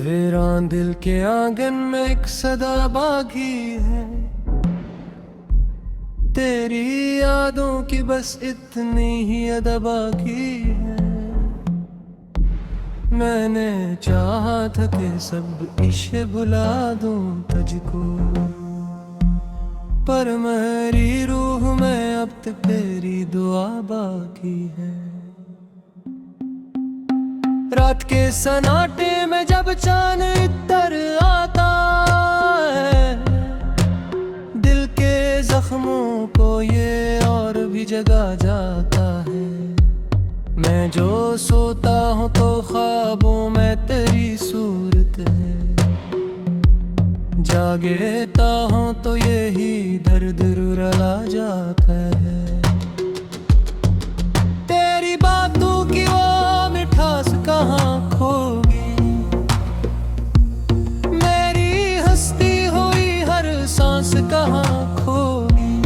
वीरान दिल के आंगन में एक सदा बागी है। तेरी यादों की बस इतनी ही अदा बाकी है। मैंने चाहा था कि सब इश्क़ भुला दूं तुझको, पर मेरी रूह में अब तक तेरी दुआ बाकी है। रात के सन्नाटे में जब चांद इतर आता है, दिल के जख्मों को ये और भी जगा जाता है। मैं जो सोता हूँ तो ख्वाबों में तेरी सूरत है, जागता हूँ तो यही दर्द रुला जाता है। तेरी बातों की वो मिठास कहाँ खोगी, मेरी हंसती हुई हर सांस कहाँ खोगी।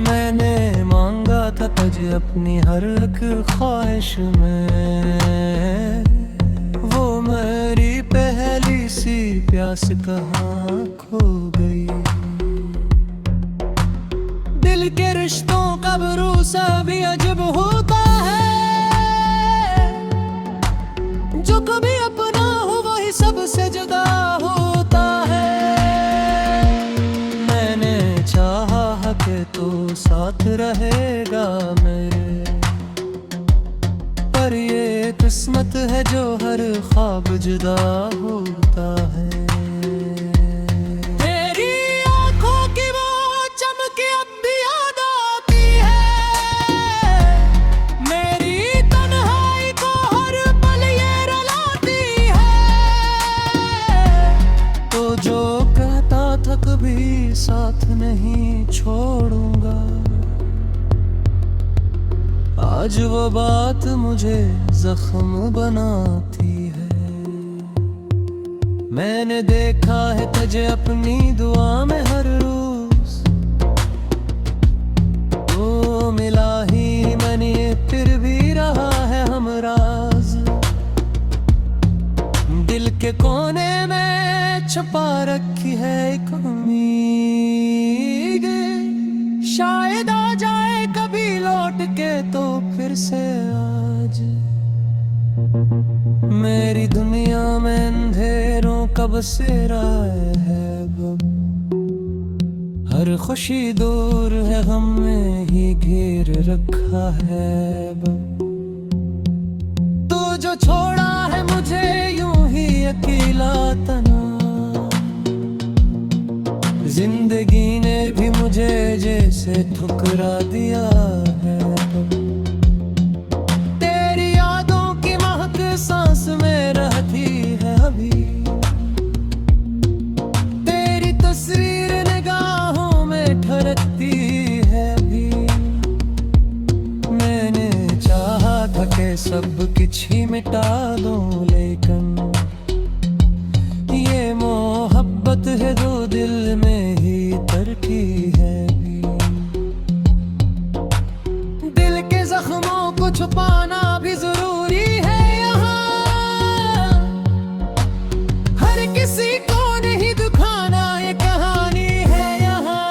मैंने मांगा था तुझे अपनी हर एक ख्वाहिश में, वो मेरी पहली सी प्यास कहाँ खो गई। दिल के रिश्तों का भरोसा भी अजब होता है, जो कभी अपना हो वही सबसे जुदा होता है। मैंने चाहा कि तू साथ रहेगा मेरे, पर ये किस्मत है जो हर ख्वाब जुदा होता है। कभी साथ नहीं छोड़ूंगा, आज वो बात मुझे जख्म बनाती है। मैंने देखा है तुझे अपनी दुआ में हर रोज, तो मिला ही मैंने फिर भी रहा है हमराज। दिल के कोने में छुपा रखी है एक उम्मीद, शायद आ जाए कभी लौट के तो फिर से आज। मेरी दुनिया में अंधेरों का बसेरा है अब, हर खुशी दूर है गम में ही घेर रखा है अब। तू जो छोड़ा है मुझे यूं ही अकेला तना, जिंदगी ने भी मुझे जैसे ठुकरा दिया है। तेरी यादों की महक सांस में रहती है अभी, तेरी तस्वीर निगाहों में ठहरती है अभी। मैंने चाहा था कि सब कुछ ही मिटा दूं, लेकिन ये मोहब्बत है जो दिल में ही तरकी है भी। दिल के जख्मों को छुपाना भी जरूरी है यहाँ, हर किसी को नहीं दुखाना ये कहानी है यहाँ।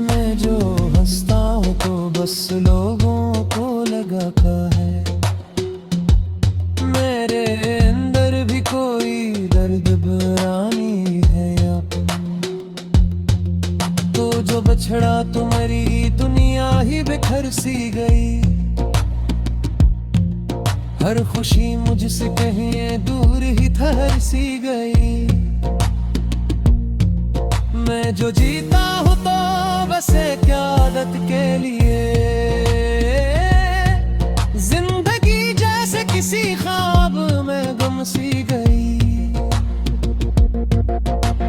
मैं जो हंसता हूँ तो बस लोगों को लगा का है, मेरे अंदर भी कोई दर्द बरानी है यहाँ। तो जो बछड़ा तुम्हारी दुनिया ही बिखर सी गई, हर खुशी मुझसे कहीं दूर ही ठहर सी गई। मैं जो जीता हूँ तो बस एक आदत के लिए, जिंदगी जैसे किसी ख्वाब में गुम सी गई।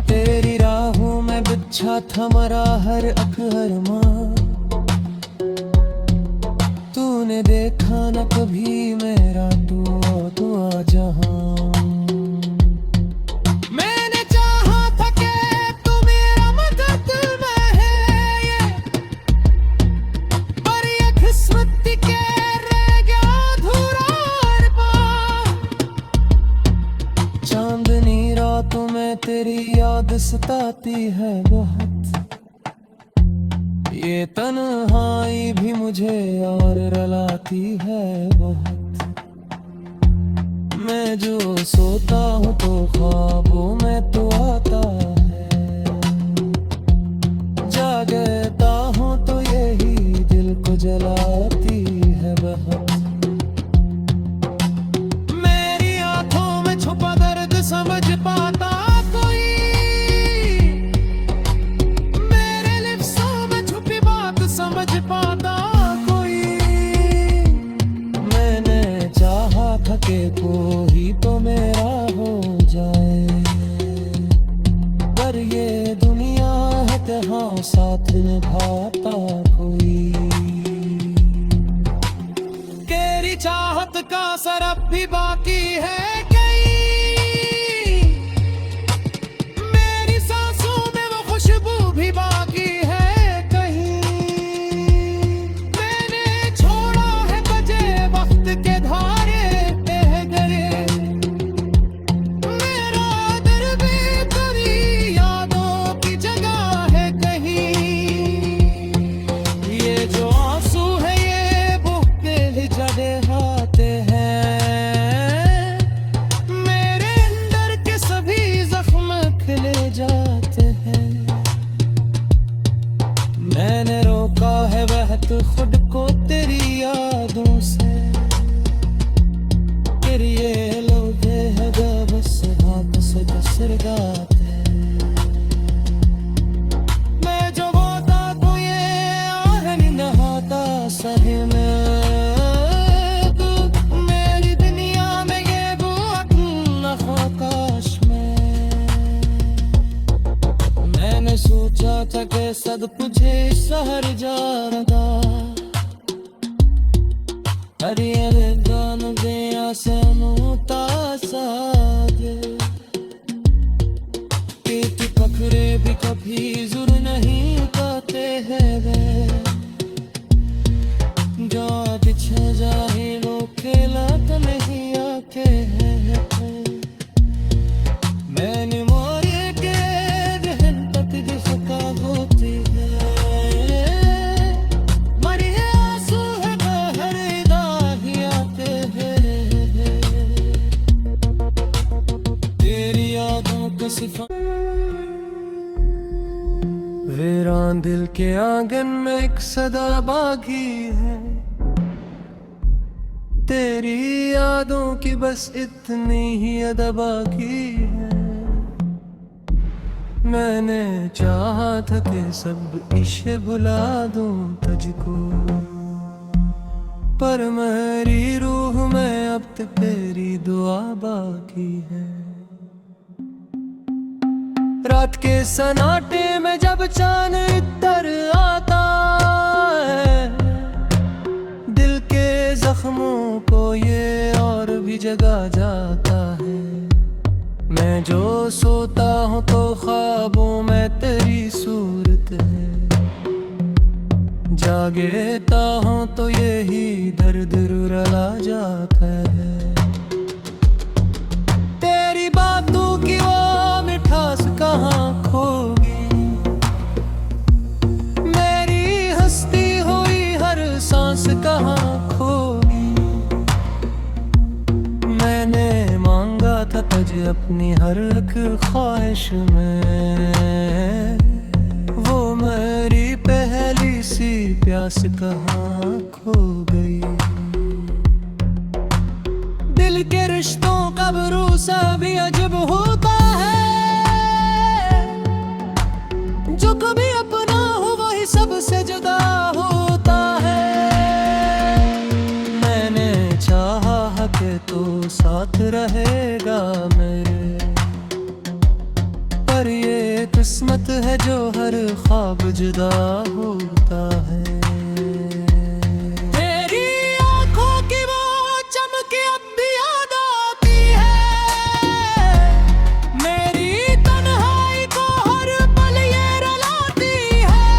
तेरी राहों में बिछा था मरा हर अरमा, तूने देखा न कभी मेरा दुआ जहां। मैंने चाहा था कि तू मेरा मदद में है ये, पर ये किस्मत के रह गया अधूरा। याद सताती है बहुत, ये तन्हाई भी मुझे और रुलाती है बहुत। मैं जो सोता हूँ तो ख्वाबों में तो आता है, जागता हूँ तो यही दिल को जलाती है बहुत। मेरी आंखों में छुपा दर्द समझ पाता कोई, मेरे लिप्सों में छुपी बात समझ पाता कोई। मैंने चाहा था कि कोई तो मेरा हो जाए, पर ये दुनिया है कहाँ साथ निभाता कोई। तेरी चाहत का सरब भी बाकी है कहीं, मेरी सांसों में वो खुशबू भी बाकी है कहीं। मैंने छोड़ा है बजे वक्त के धारे बह गए, मेरा दिल भी तेरी यादों की जगह है कहीं। ये जो आंसू है ये बुक के जड़े आते हैं, मेरे अंदर के सभी जख्म खिले जाते हैं। मैंने रोका है बहत खुद को तेरी यादों से, फिर ये लोग है बस हाथ से कसर गाते हैं। मैं जो बोता तो ये आहन नहाता सहे में, मेरी दुनिया में ये बुआत आकाश में। मैंने सोचा था कि सब कुछ शहर जा रहा, हरियर गान दिया से मुता सागे, पीठ पखरे भी कभी जुर नहीं पाते हैं वे, जो पीछे जाए लोग खेला तो नहीं आके है। मैंने मोरे के रहन तक जिसका होती है, मरे आंसू है बाहर दाही आते हैं। तेरी यादों को सिफा वीरान दिल के आंगन में एक सदा बागी है, तेरी यादों की बस इतनी ही अदा बाकी है। मैंने चाहा था कि सब इश्क भुला दूं तुझको, पर मेरी रूह में अब तक तेरी दुआ बाकी है। रात के सन्नाटे में जब चांद इतर आता है, दिल के जख्मों को ये और भी जगा जाता है। मैं जो सोता हूँ तो ख्वाबों में तेरी सूरत है, जागता हूँ तो यही दर्द रुला जाता है। तेरी बातों की वो मिठास कहाँ खोगी, मेरी हंसती हुई हर सांस कहाँ खोगी। मैंने मांगा था तुझे अपनी हर एक ख्वाहिश में, वो मेरी पहली सी प्यास कहाँ खो गई। दिल के रिश्तों का भरोसा भी अजब होता है, जो कभी अपना हो वही सबसे जुदा होता है। मैंने चाहा कि तू साथ रहेगा मेरे, पर ये किस्मत है जो हर ख्वाब जुदा होता है। तेरी आंखों की वो चमक अब भी याद आती है, मेरी तन्हाई को हर पल ये रुलाती है।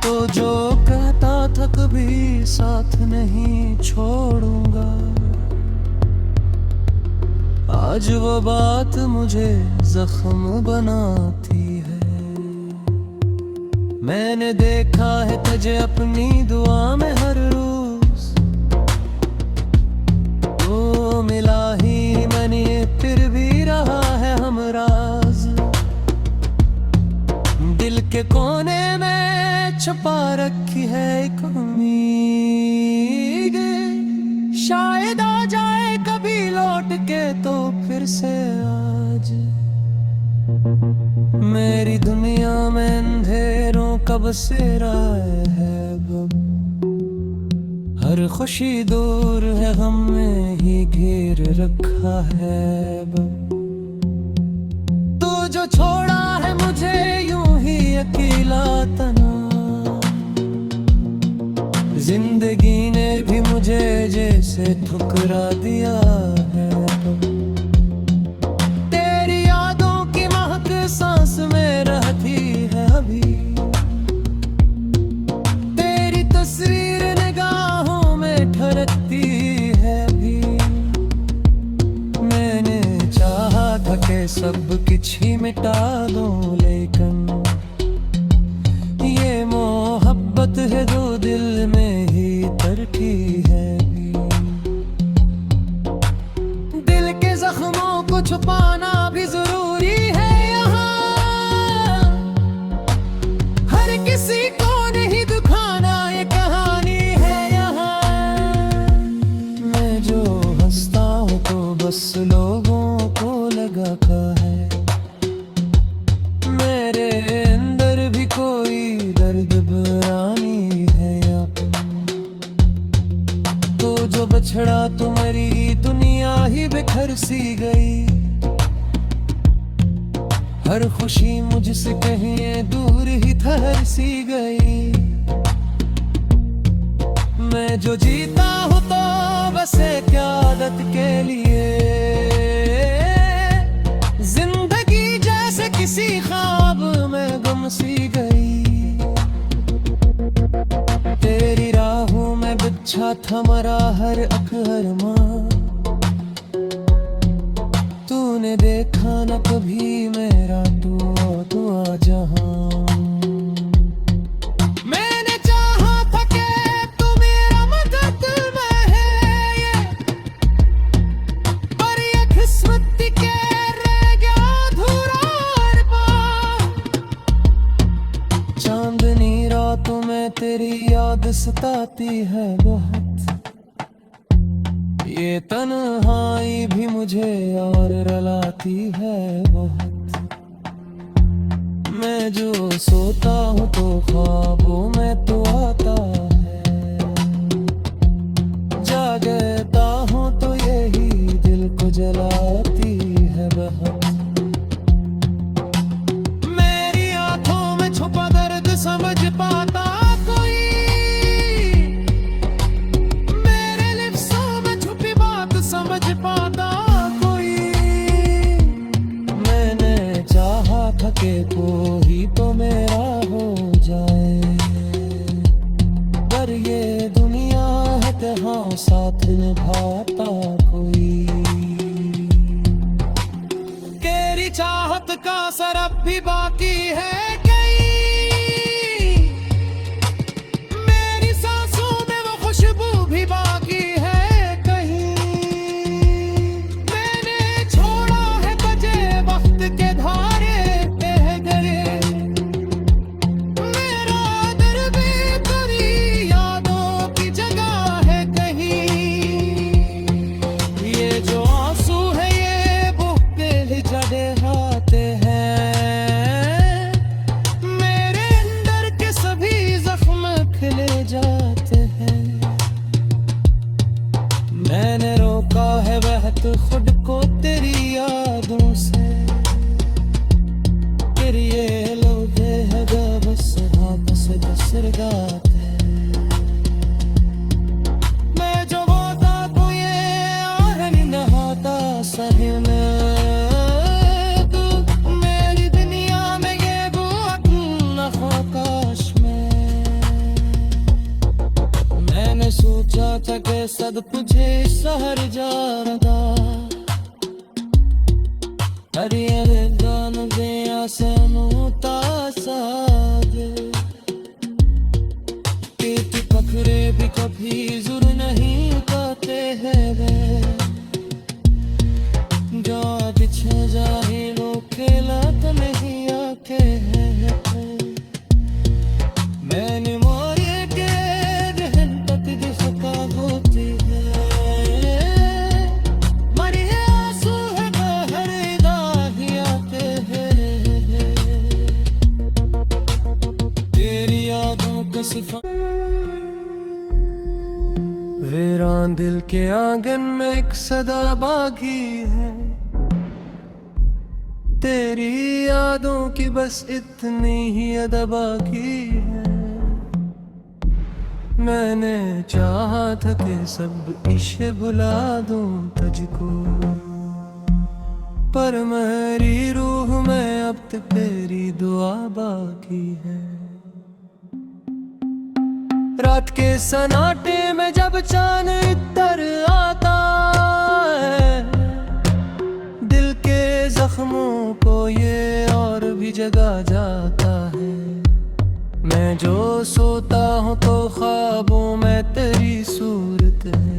तो जो कहता था कभी साथ नहीं छोड़ूंगा, आज वो बात मुझे जख्म बनाती है। मैंने देखा है तुझे अपनी दुआ में हर रोज, तो मिला ही मैंने फिर भी रहा है हमराज। दिल के कोने में छुपा रखी है एक उम्मीद, शायद आ जाए कभी लौट के तो फिर से आज। मेरी दुनिया में अंधेरों का बसेरा है अब, हर खुशी दूर है गम में ही घेर रखा है अब। तू जो छोड़ा है मुझे यूं ही अकेला तना, जिंदगी ने भी मुझे जैसे ठुकरा दिया है। तेरी यादों की महक सांस में रहती है अभी, तेरी तस्वीर निगाहों में ठहरती है अभी। मैंने चाहा था कि सब कुछ ही मिटा दूं, लेकिन ये मोहब्बत है जो दिल में ही तरकी है। दिल के जख्मों को छुपाना भी जरूरी है यहाँ, हर किसी को नहीं दुखाना ये कहानी है यहाँ। मैं जो हंसता हूँ तो बस लोगों को लगा का है, मेरे अंदर भी कोई दर्द बरानी है या तो जो बछड़ा तो मेरी दुनिया ही बिखर सी गई। हर खुशी मुझसे कहीं दूर ही ठहर सी गई। मैं जो जीता हूँ तो बस एक आदत के लिए, जिंदगी जैसे किसी ख्वाब में गुम सी गई। तेरी राहों में बिछा था मरा हर अरमा, तूने देखा न कभी मेरा दुआ जहां। मैंने चाहा था कि तू मेरा मदद में है ये, पर ये किस्मत के रह गया अधूरा अरमान। चांदनी रातों में तेरी याद सताती है बहुत, ये तन्हाई भी मुझे और रुलाती है बहुत। मैं जो सोता हूँ तो ख्वाबों में तो आता है, जागता हूँ तो यही दिल को जलाती है बहुत। मेरी आंखों में छुपा दर्द समझ पाता कोई, मेरे लिप्सों में छुपी बात समझ पाता कोई। मैंने चाहा था कि कोई तो मेरा हो जाए, पर ये दुनिया है तेहाँ साथ निभाता कोई। तेरी चाहत का असर अब भी बाकी है कहीं, मेरी सांसों में वो खुशबू भी बाकी है कहीं। मैंने छोड़ा है बजे वक्त के धारे पे गरे, मेरा दिल भी तेरी यादों की जगह है कहीं। ये जो आंसू है ये बुके ही जड़े आते हैं, मेरे अंदर के सभी जख्म खिले जाते हैं। मैंने रोका है बहत खुद को तेरी यादों से, फिर ये लोगे है बस वापस बसर गाते। मैं जो होता तो ये और नहीं नहाता सही में, तू मेरी दुनिया में ये बुआ न खाकाश में। मैंने सोचा था कि सब तुझे सहर जाएगा, Her yerden veya sen utasaगे कि तू पकड़े भी कभी जुर नहीं पाते हैं वे जो बिछे जाए लो खेला तो नहीं आके है मैंने मोरे के रहन तक दिखता होती है मरे आंसू है बहर दाहियाते हैं तेरी यादों का सिफा वीरान दिल के आंगन में एक सदा बागी है तेरी यादों की बस इतनी ही अदा बाकी है मैंने चाहा था कि सब इश्क भुला दूं तुझको पर मेरी रूह में अब तक तेरी दुआ बाकी है रात के सन्नाटे में जब चांद इतर आता है दिल के जख्मों को ये और भी जगा जाता है मैं जो सोता हूँ तो ख्वाबों में तेरी सूरत है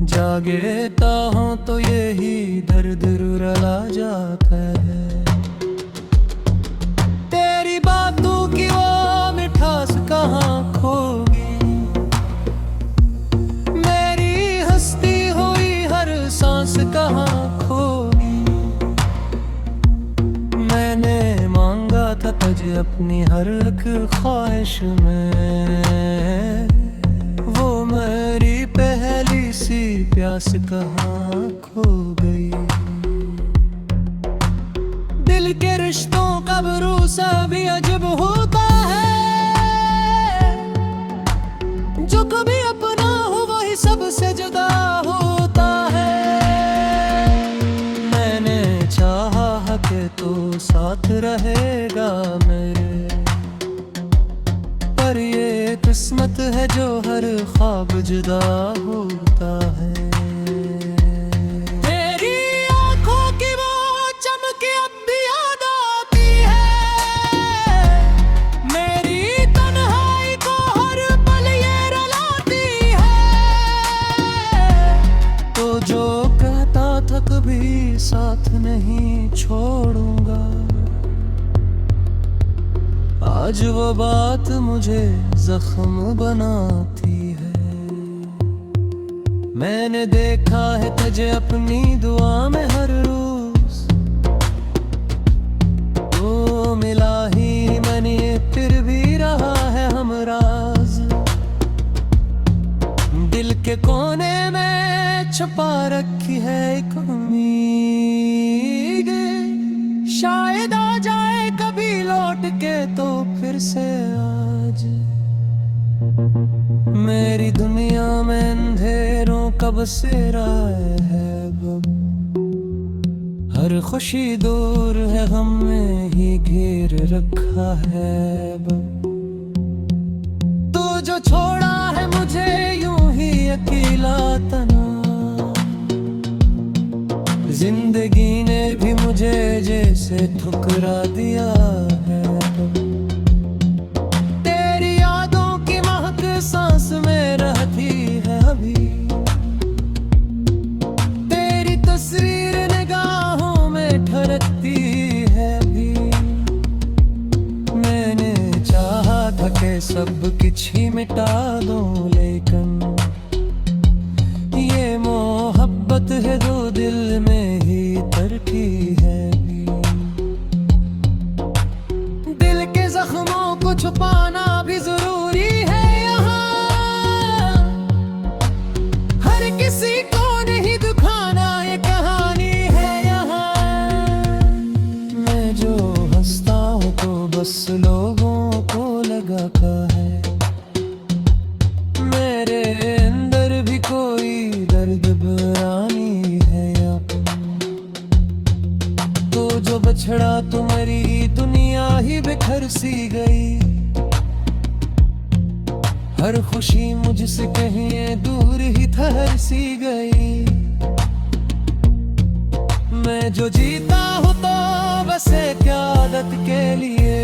जागता हूँ तो यही दर्द रुला जाता है तेरी बातों की वो मिठास कहाँ खोगी मेरी हंसती हुई हर सांस कहाँ खोगी मैंने मांगा था तुझे अपनी हर एक ख्वाहिश में वो मेरी पहली सी प्यास कहाँ खो गई दिल के रिश्तों का भरोसा भी अजब होता है जो कभी अपना हो वही सबसे जुदा होता है मैंने चाहा कि तू साथ रहेगा मेरे पर ये किस्मत है जो हर ख्वाब जुदा होता है तेरी आंखों की वो चमक अब भी याद आती है मेरी तन्हाई को हर पल ये रुलाती है तो जो कहता था कभी साथ नहीं छोड़ूंगा आज वो बात मुझे जख्म बनाती है मैंने देखा है तुझे अपनी दुआ में हर रोज तो मिला ही मैंने फिर भी रहा है हमराज दिल के कोने में छुपा रखी है एक उम्मीद शायद आ जाए कभी लौट के तो फिर से आज मेरी दुनिया में अंधेरों का बसेरा है बब हर खुशी दूर है गम में ही घेर रखा है बब तू जो छोड़ा है मुझे यूं ही अकेला तना जिंदगी ने भी मुझे जैसे ठुकरा दिया है तेरी यादों की महक सांस में रहती है अभी तेरी तस्वीर निगाहों में ठहरती है अभी मैंने चाहा था कि सब कुछ ही मिटा दूं लेकिन ये मोहब्बत है दो दिल में ही तरकी है दिल के जख्मों को छुपाना भी जरूरी है यहाँ हर किसी को नहीं दुखाना ये कहानी है यहाँ मैं जो हंसता हूँ तो बस लोगों को लगा का है मेरे अंदर भी कोई दर्द बरानी है यहाँ तो जो बछड़ा तुम्हारी दुनिया ही बिखर सी गई हर खुशी मुझसे कहीं दूर ही ठहर सी गई मैं जो जीता हूँ तो बस एक आदत के लिए,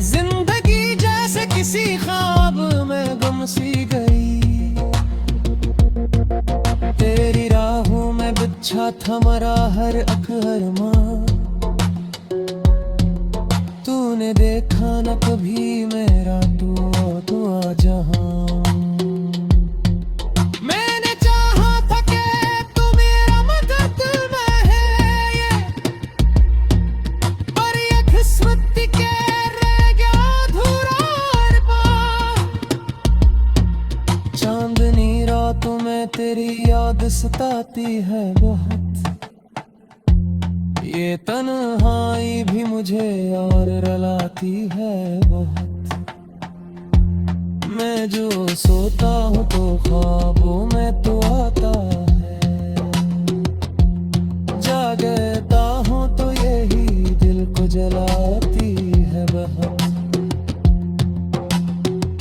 जिंदगी जैसे किसी ख्वाब में गुम सी गई। तेरी राहों में बिछा था मरा हर अरमां, तूने देखा न कभी मेरा दुआ जहां। मैंने चाहा था कि तू मेरा मदद में है ये, पर ये किस्मत के रह गया अधूरा अरमान। चांदनी रातों में तेरी याद सताती है बहुत, ये तन्हाई भी मुझे और रुलाती है बहुत। मैं जो सोता हूँ तो ख्वाबों में तो आता है, जागता हूँ तो यही दिल को जलाती है बहुत।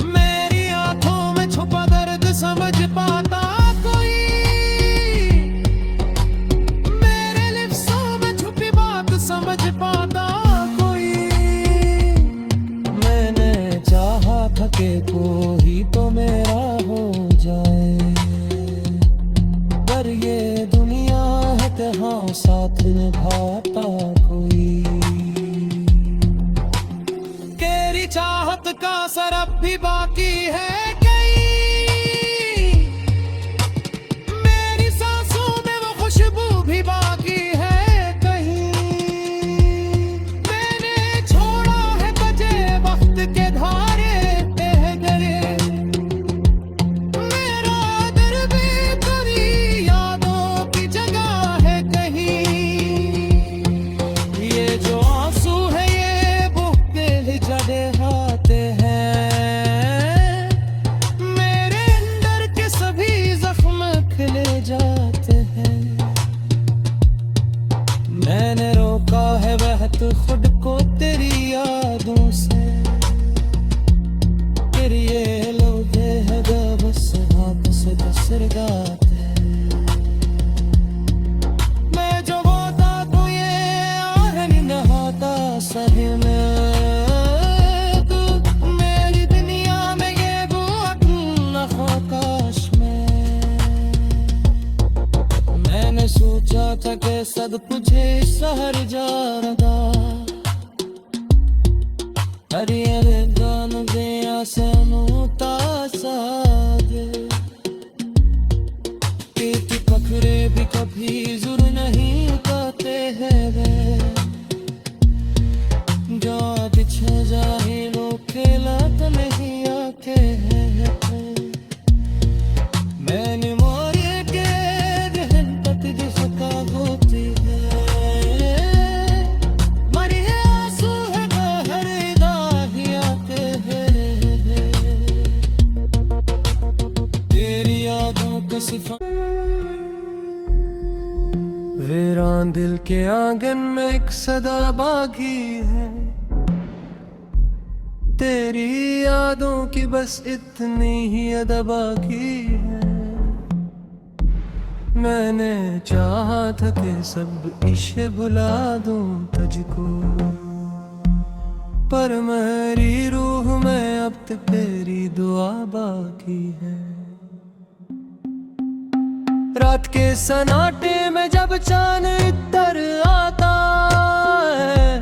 मेरी आंखों में छुपा दर्द समझ पाता कोई, समझ पाता कोई। मैंने चाहा था कि कोई तो मेरा हो जाए, पर ये दुनिया है कहाँ साथ निभाता कोई। तेरी चाहत का असर अब भी बाकी है कहीं, मेरी सांसों में वो खुशबू भी बाकी है। के धारे बह गए, मेरा दर भी तेरी यादों की जगह है कहीं। ये जो आंसू है ये बुहते ही जड़े आते हैं, मेरे अंदर के सभी जख्म खिले जाते हैं। मैंने रोका है बहत खुद को तेरी यादों से, ये लोगे है बस हाथ से बसर गाते। मैं जो होता तो ये आहन नहाता सही में, तू मेरी दुनिया में ये न हो काश में। मैंने सोचा था कि सब तुझे सहर जाएगा, हरियर गान दिया सनूता सादे। पीठ पकड़े भी कभी जुर नहीं कहते हैं वे, जो बिछा जाए वो खेला तो नहीं आके है। मैंने मोरे के रहन पत जिसका होती है, मरी आंसू है हर वीरान दिल के आंगन में एक सदा बागी है, तेरी यादों की बस इतनी ही अदा बाकी है। मैंने चाहा था कि सब इश्क़ भुला दूं तुझको, पर मेरी रूह में अब तक तेरी दुआ बाकी है। रात के सन्नाटे में जब चांद इतर आता है,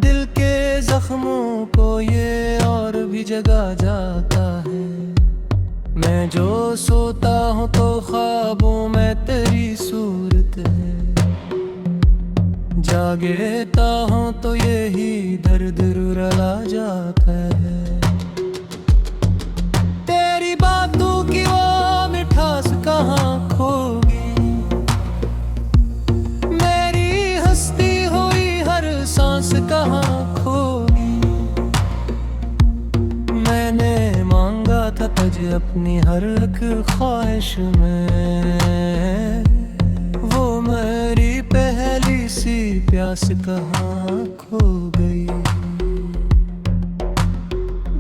दिल के जख्मों को ये और भी जगा जाता है। मैं जो सोता हूँ तो ख्वाबों में तेरी सूरत है, जागता हूँ तो यही दर्द रुला जाता है। तेरी बातों की वो मिठास कहाँ खोगी, मेरी हंसती हुई हर सांस कहाँ खोगी। मैंने मांगा था तुझे अपनी हर एक ख्वाहिश में, वो मेरी पहली सी प्यास कहाँ खो गई।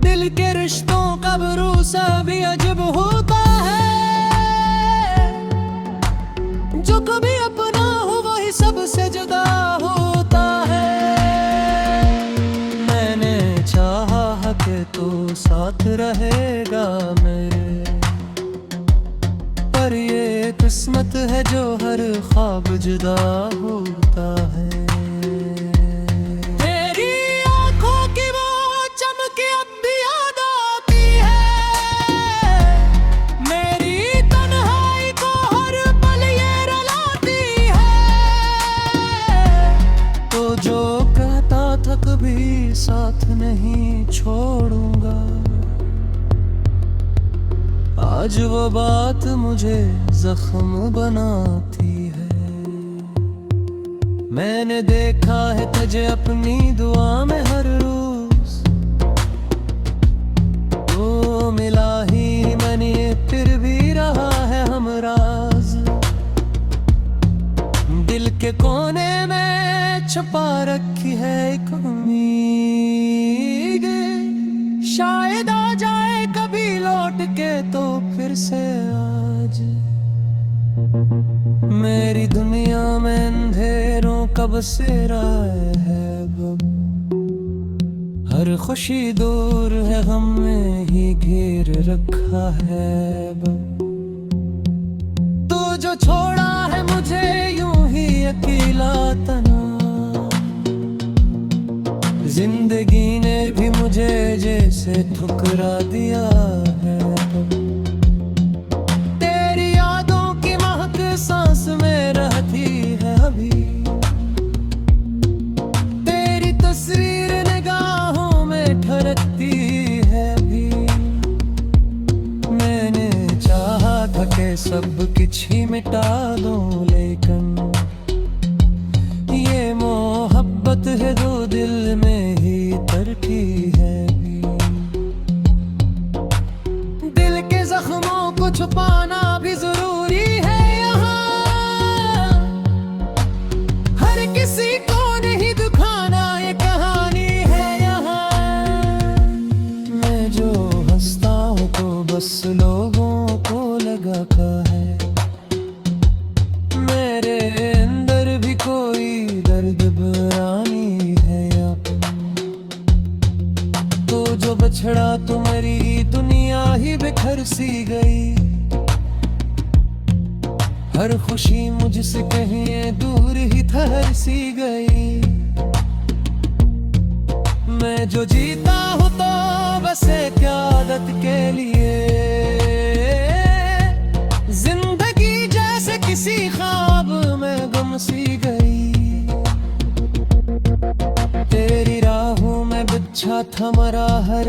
दिल के रिश्तों का भरोसा भी अजब होता है, साथ रहेगा मेरे। पर ये किस्मत है जो हर ख्वाब जुदा होता है। तेरी आंखों की वो चमक अब भी याद आती है, मेरी तन्हाई को हर पल ये रुलाती है। तो जो कहता था कभी साथ नहीं छोड़ूंगा, आज वो बात मुझे जख्म बनाती है। मैंने देखा है तुझे अपनी दुआ में हर रोज, तो मिला ही मैंने फिर भी रहा है हमराज। दिल के कोने में छुपा रखी है एक उम्मीद, शायद आ जाए कभी लौट के तो फिर से आज। मेरी दुनिया में अंधेरों का बसेरा है बब, हर खुशी दूर है गम में ही घेर रखा है बब। तू जो छोड़ा है मुझे यूं ही अकेला तना, जिंदगी ने भी मुझे जैसे ठुकरा दिया है। तेरी यादों की महक सांस में रहती है अभी, तेरी तस्वीर निगाहों में ठहरती है अभी। मैंने चाहा था कि सब कुछ ही मिटा दूं, लेकिन ये मोहब्बत है जो दिल में ही तरती है भी। दिल के जख्मों को छुपाना भी जरूरी है यहाँ, हर किसी को नहीं दुखाना ये कहानी है यहाँ। मैं जो हंसता हूँ तो बस लोगों को लगा का है, मेरे अंदर भी कोई दर्द बरानी है या। तो जो बछड़ा तो मेरी दुनिया ही बिखर सी गई, हर खुशी मुझसे कहीं दूर ही ठहर सी गई। मैं जो जीता हूँ तो बस एक आदत के लिए, जिंदगी जैसे किसी ख्वाब में गुम सी गई। तेरी राहों में बिछा था मरा हर